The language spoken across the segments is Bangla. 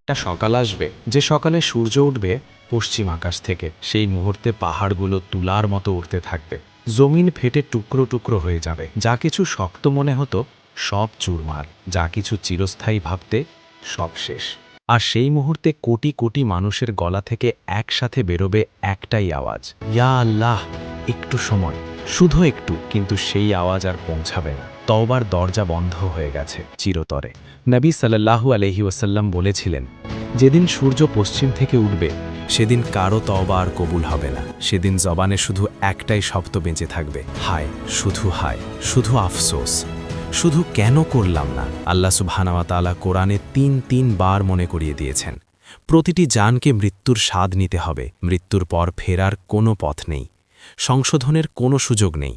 একটা সকাল আসবে, যে সকালে সূর্য উঠবে পশ্চিম আকাশ থেকে। সেই মুহূর্তে পাহাড়গুলো তুলার মতো উঠতে থাকবে, জমিন ফেটে টুকরো টুকরো হয়ে যাবে। যা কিছু শক্ত মনে হতো সব চুরমার, যা কিছু চিরস্থায়ী ভাবতে সব শেষ। আর সেই মুহূর্তে কোটি কোটি মানুষের গলা থেকে একসাথে বেরোবে একটাই আওয়াজ, ইয়া আল্লাহ, একটু সময়, শুধু একটু। কিন্তু সেই আওয়াজ আর পৌঁছাবে না। তওবার দরজা বন্ধ হয়ে গেছে চিরতরে। নবী সাল্লাল্লাহু আলাইহি ওয়াসাল্লাম বলেছিলেন, যেদিন সূর্য পশ্চিম থেকে উঠবে সেদিন কারো তওবা আর কবুল হবে না। সেদিন জবানে শুধু একটাই শব্দ বেঁচে থাকবে, হায়, শুধু হায়, শুধু আফসোস, শুধু কেন করলাম না। আল্লাহ সুবহানাহু ওয়া তাআলা কোরআনে তিন বার মনে করিয়ে দিয়েছেন, প্রতিটি জানকে মৃত্যুর স্বাদ নিতে হবে। মৃত্যুর পর ফেরার কোনো পথ নেই, সংশোধনের কোনো সুযোগ নেই,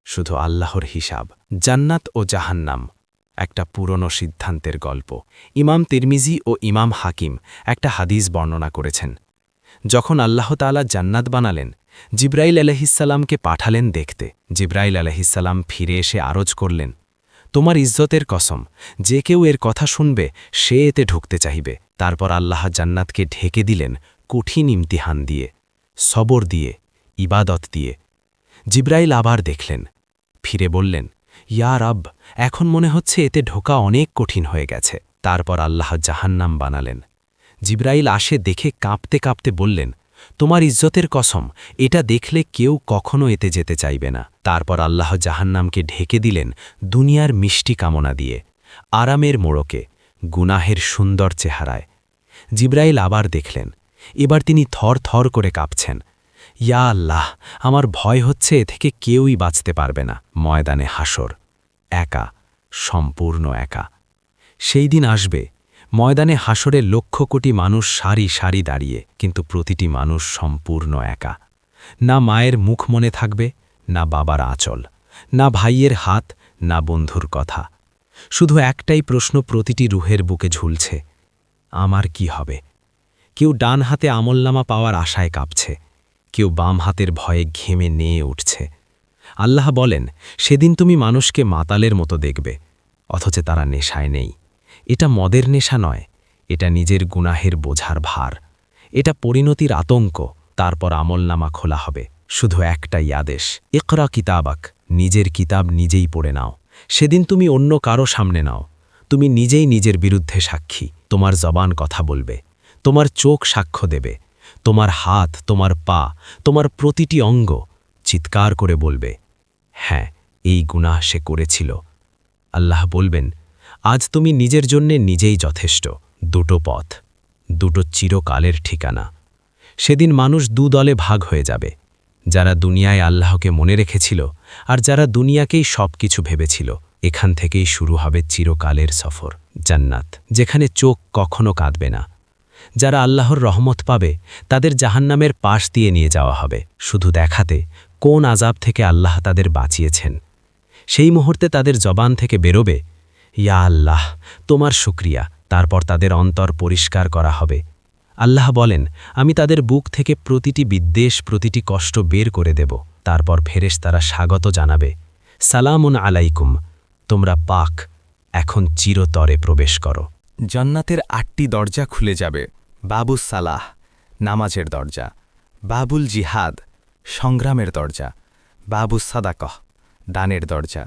শুধু আল্লাহর হিসাব। জান্নাত ও জাহান্নাম একটা পুরনো সিদ্ধান্তের গল্প। ইমাম তিরমিজি ও ইমাম হাকিম একটা হাদিস বর্ণনা করেছেন। যখন আল্লাহ তাআলা জান্নাত বানালেন, জিব্রাইল আলাইহিসসালামকে পাঠালেন দেখতে। জিব্রাইল আলাইহিসসালাম ফিরে এসে আরজ করলেন, তোমার ইজ্জতের কসম, যে কেউ এর কথা শুনবে সে এতে ঢুকতে চাইবে। তারপর আল্লাহ জান্নাতকে ঢেকে দিলেন কঠিন ইমতিহান দিয়ে, সবর দিয়ে, ইবাদত দিয়ে। জিব্রাইল আবার দেখলেন, ফিরে বললেন, ইয়া রব, এখন মনে হচ্ছে এতে ঢোকা অনেক কঠিন হয়ে গেছে। তারপর আল্লাহ জাহান্নাম বানালেন। জিব্রাইল আসে দেখে কাঁপতে কাঁপতে বললেন, তোমার ইজ্জতের কসম, এটা দেখলে কেউ কখনো এতে যেতে চাইবে না। তারপর আল্লাহ জাহান্নামকে ঢেকে দিলেন দুনিয়ার মিষ্টি কামনা দিয়ে, আরামের মোড়কে, গুনাহের সুন্দর চেহারায়। জিব্রাইল আবার দেখলেন, এবার তিনি থর থর করে কাঁপছেন। ইয়া আল্লাহ, আমার ভয় হচ্ছে এ থেকে কেউই বাঁচতে পারবে না। ময়দানে হাসর, একা, সম্পূর্ণ একা। সেই দিন আসবে, ময়দানে হাসরে লক্ষ কোটি মানুষ সারি সারি দাঁড়িয়ে, কিন্তু প্রতিটি মানুষ সম্পূর্ণ একা। না মায়ের মুখ মনে থাকবে, না বাবার আঁচল, না ভাইয়ের হাত, না বন্ধুর কথা। শুধু একটাই প্রশ্ন প্রতিটি রুহের বুকে ঝুলছে, আমার কি হবে? কেউ ডান হাতে আমলনামা পাওয়ার আশায় কাঁপছে, কেউ বাম হাতের ভয়ে ঘেমে নিয়ে উঠছে। আল্লাহ বলেন, সেদিন তুমি মানুষকে মাতালের মতো দেখবে, অথচ তারা নেশায় নেই। এটা মদের নেশা নয়, এটা নিজের গুনাহের বোঝার ভার, এটা পরিণতির আতঙ্ক। তারপর আমলনামা খোলা হবে, শুধু একটাই আদেশ, ইকরা কিতাবাক, নিজের কিতাব নিজেই পড়ে নাও। সেদিন তুমি অন্য কারো সামনে নাও, তুমি নিজেই নিজের বিরুদ্ধে সাক্ষী। তোমার জবান কথা বলবে, তোমার চোখ সাক্ষ্য দেবে, তোমার হাত, তোমার পা, তোমার প্রতিটি অঙ্গ চিৎকার করে বলবে, হ্যাঁ, এই গুনাহ সে করেছিল। আল্লাহ বলবেন, আজ তুমি নিজের জন্যে নিজেই যথেষ্ট। দুটো পথ, দুটো চিরকালের ঠিকানা। সেদিন মানুষ দলে ভাগ হয়ে যাবে, যারা দুনিয়ায় আল্লাহকে মনে রেখেছিল আর যারা দুনিয়াকেই সব কিছু ভেবেছিল। এখান থেকেই শুরু হবে চিরকালের সফর, জান্নাত, যেখানে চোখ কখনো কাঁদবে না। যারা আল্লাহর রহমত পাবে তাদের জাহান্নামের পাশ দিয়ে নিয়ে যাওয়া হবে, শুধু দেখাতে কোন আযাব থেকে আল্লাহ তাদের বাঁচিয়েছেন। সেই মুহূর্তে তাদের জবান থেকে বেরোবে, ইয়া আল্লাহ, তোমার শুকরিয়া। তারপর তাদের অন্তর পরিষ্কার করা হবে। আল্লাহ বলেন, আমি তাদের বুক থেকে প্রতিটি বিদ্বেষ, প্রতিটি কষ্ট বের করে দেব। তারপর ফেরেশতারা স্বাগত জানাবে, সালামুন আলাইকুম, তোমরা পাক, এখন চিরতরে প্রবেশ করো। জান্নাতের ৮টি দরজা খুলে যাবে। বাবুস সালাহ, নামাজের দরজা। বাবুল জিহাদ, সংগ্রামের দরজা। বাবুস সাদাকহ, দানের দরজা।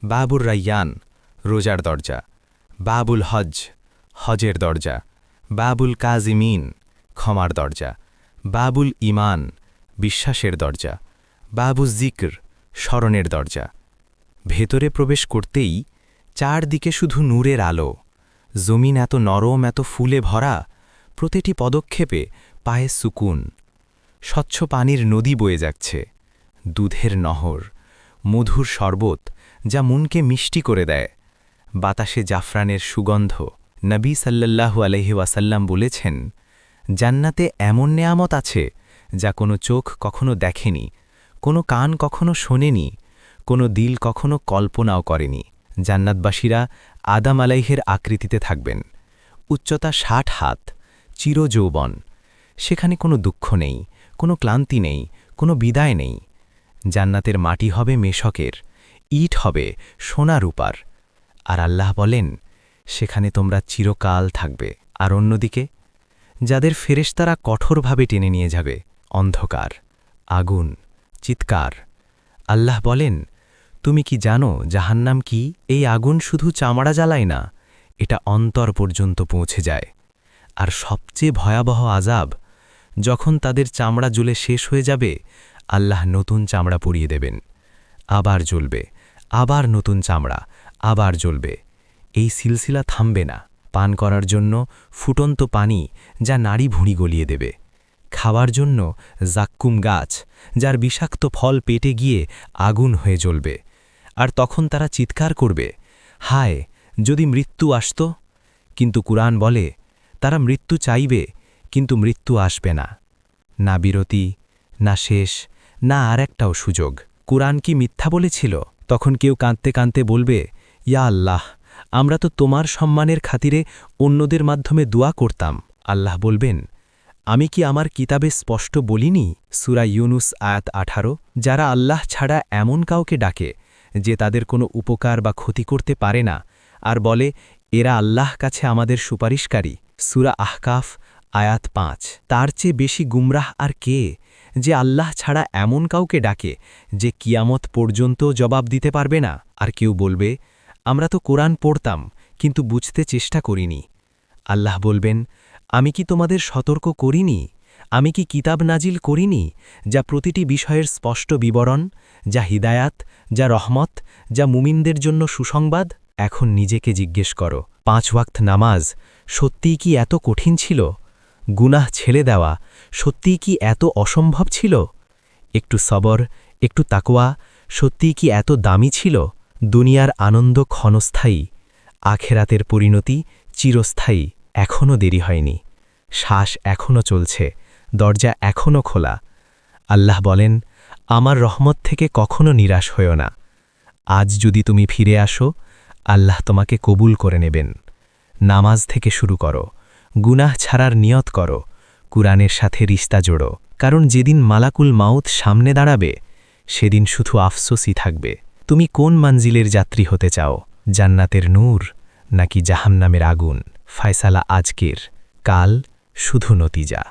বাবুর রাইয়ান, রোজার দরজা। বাবুল হজ, হজের দরজা। বাবুল কাজিমিন, ক্ষমার দরজা। বাবুল ইমান, বিশ্বাসের দরজা। বাবুল জিক্র, স্মরণের দরজা। ভেতরে প্রবেশ করতেই চারদিকে শুধু নূরের আলো। জমিন এত নরম, এত ফুলে ভরা, প্রতিটি পদক্ষেপে পায়ে সুকুন। স্বচ্ছ পানির নদী বয়ে যাচ্ছে, দুধের নহর, মধুর শরবত যা মনকে মিষ্টি করে দেয়। বাতাসে জাফরানের সুগন্ধ। নবী সাল্লাল্লাহু আলাইহি ওয়াসাল্লাম বলেছেন, জান্নাতে এমন নেয়ামত আছে যা কোনো চোখ কখনো দেখেনি, কোনো কান কখনো শোনেনি, কোনো দিল কখনো কল্পনাও করেনি। জান্নাতবাসীরা আদম আলাইহের আকৃতিতে থাকবেন, উচ্চতা ৬০ হাত, চিরযৌবন। সেখানে কোনো দুঃখ নেই, কোনো ক্লান্তি নেই, কোনো বিদায় নেই। জান্নাতের মাটি হবে মেশকের, ইট হবে সোনা রূপার। আর আল্লাহ বলেন, সেখানে তোমরা চিরকাল থাকবে। আর অন্যদিকে যাদের ফেরেশতারা কঠোরভাবে টেনে নিয়ে যাবে অন্ধকার, আগুন, চিৎকার। আল্লাহ বলেন, তুমি কি জানো জাহান্নাম কি? এই আগুন শুধু চামড়া জ্বালায় না, এটা অন্তর পর্যন্ত পৌঁছে যায়। আর সবচেয়ে ভয়াবহ আযাব, যখন তাদের চামড়া জ্বলে শেষ হয়ে যাবে, আল্লাহ নতুন চামড়া পরিয়ে দেবেন। আবার জ্বলবে, আবার নতুন চামড়া, আবার জ্বলবে। এই সিলসিলা থামবে না। পান করার জন্য ফুটন্ত পানি, যা নাড়ি ভুঁড়ি গলিয়ে দেবে। খাওয়ার জন্য জাক্কুম গাছ, যার বিষাক্ত ফল পেটে গিয়ে আগুন হয়ে জ্বলবে। আর তখন তারা চিৎকার করবে, হায় যদি মৃত্যু আসত। কিন্তু কুরআন বলে, তারা মৃত্যু চাইবে, কিন্তু মৃত্যু আসবে না। না বিরতি, না শেষ, না আর একটাও সুযোগ। কুরআন কি মিথ্যা বলেছিল? তখন কেউ কাঁদতে কাঁদতে বলবে, ইয়া আল্লাহ, আমরা তো তোমার সম্মানের খাতিরে অন্যদের মাধ্যমে দোয়া করতাম। আল্লাহ বলবেন, আমি কি আমার কিতাবে স্পষ্ট বলিনি? সূরা ইউনুস আয়াত 18। যারা আল্লাহ ছাড়া এমন কাউকে ডাকে যে তাদের কোনো উপকার বা ক্ষতি করতে পারে না, আর বলে এরা আল্লাহ কাছে আমাদের সুপারিশকারী। সূরা আহকাফ আয়াত 5। তার চেয়ে বেশি গুমরাহ আর কে, যে আল্লাহ ছাড়া এমন কাউকে ডাকে যে কিয়ামত পর্যন্ত জবাব দিতে পারবে না। আর কেউ বলবে, আমরা তো কোরআন পড়তাম, কিন্তু বুঝতে চেষ্টা করিনি। আল্লাহ বলবেন, আমি কি তোমাদের সতর্ক করিনি? আমি কি কিতাব নাজিল করিনি, যা প্রতিটি বিষয়ের স্পষ্ট বিবরণ, যা হিদায়াত, যা রহমত, যা মুমিনদের জন্য সুসংবাদ? এখন নিজেকে জিজ্ঞেস করো, 5 ওয়াক্ত নামাজ সত্যিই কি এত কঠিন ছিল? গুনাহ ছেড়ে দেওয়া সত্যিই কি এত অসম্ভব ছিল? একটু সবর, একটু তাকওয়া সত্যিই কি এত দামি ছিল? দুনিয়ার আনন্দ ক্ষণস্থায়ী, আখেরাতের পরিণতি চিরস্থায়ী। এখনও দেরি হয়নি, শ্বাস এখনও চলছে, দরজা এখনও খোলা। আল্লাহ বলেন, আমার রহমত থেকে কখনো নিরাশ হয়ো না। আজ যদি তুমি ফিরে আসো, আল্লাহ তোমাকে কবুল করে নেবেন। নামাজ থেকে শুরু করো, গুনাহ ছাড়ার নিয়ত করো, কুরআনের সাথে রিশতা জোড়ো। কারণ যেদিন মালাকুল মাউত সামনে দাঁড়াবে, সেদিন শুধু আফসোসই থাকবে। তুমি কোন মঞ্জিলের যাত্রী হতে চাও? জান্নাতের নূর নাকি জাহান্নামের আগুন? ফয়সালা আজকের, কাল শুধু নতিজা।